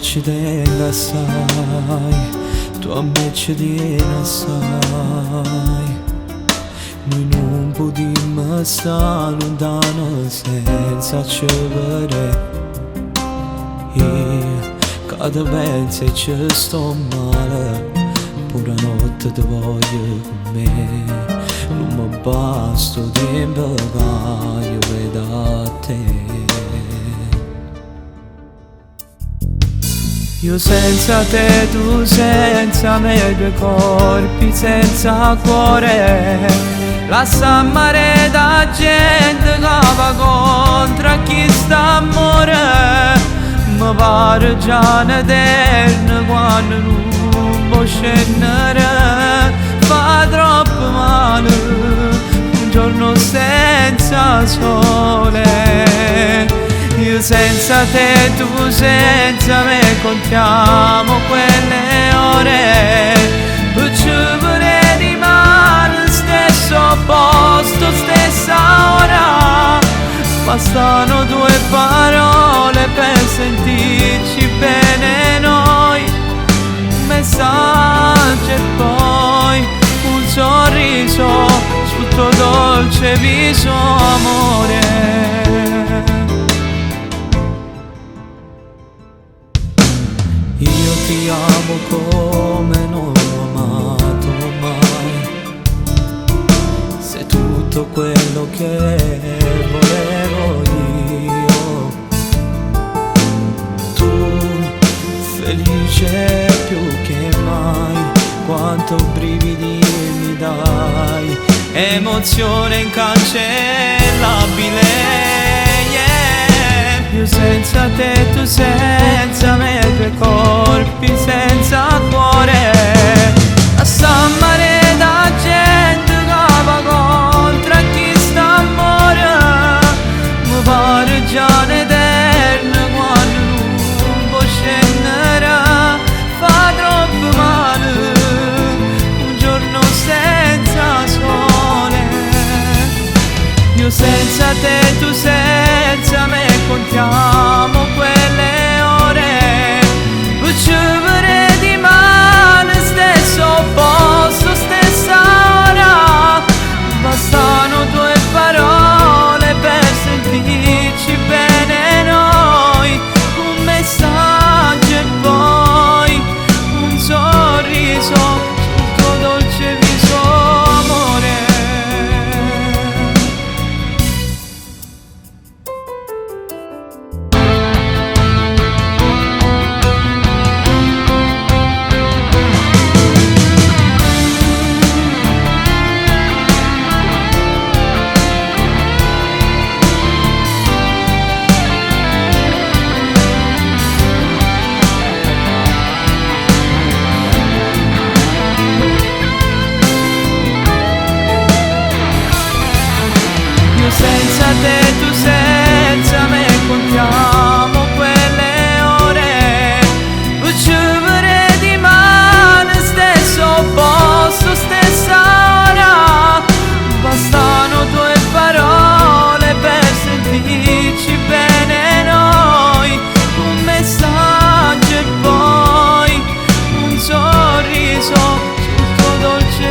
ci tengo assai, tu a me ci tieni assai. Noi non potremmo stare lontano senza ci vedere. E cada pensi e ci sto male, pure notte ti voglio con me. Non mi basta il tempo che io vedo a te. Io senza te, tu senza me, due corpi senza cuore. Lascia mare da gente che va contro chi sta a morire. Mi pare già eterno quando non può scendere. Fa troppo male un giorno senza sole. Io senza te, tu senza me, contiamo quelle ore. Ci vorrei rimanere stesso posto, stessa ora. Bastano due parole per sentirci bene noi. Un messaggio e poi un sorriso sul tuo dolce viso, amore. Io ti amo come non ho amato mai. Sei tutto quello che volevo io. Tu felice più che mai, quanto brividi mi dai. Emozione incancellabile, yeah. Io senza te, tu senza me, due corpi senza cuore. Lascia mare da gente che va contro chi sta a morire. Mi pare già eterno quando non può scendere. Fa troppo male un giorno senza sole. Io senza te, tu senza me, contiamo quelle ore. Ci vorrei rimanere stesso posto, stessa ora. Bastano due parole per sentirci bene noi. Un messaggio e poi un sorriso sul tuo dolce viso, amore. Senza te, tu senza me, contiamo quelle ore. Ci vorrei rimanere stesso posto, stessa ora. Bastano due parole per sentirci bene noi. Un messaggio e poi un sorriso sul tuo dolce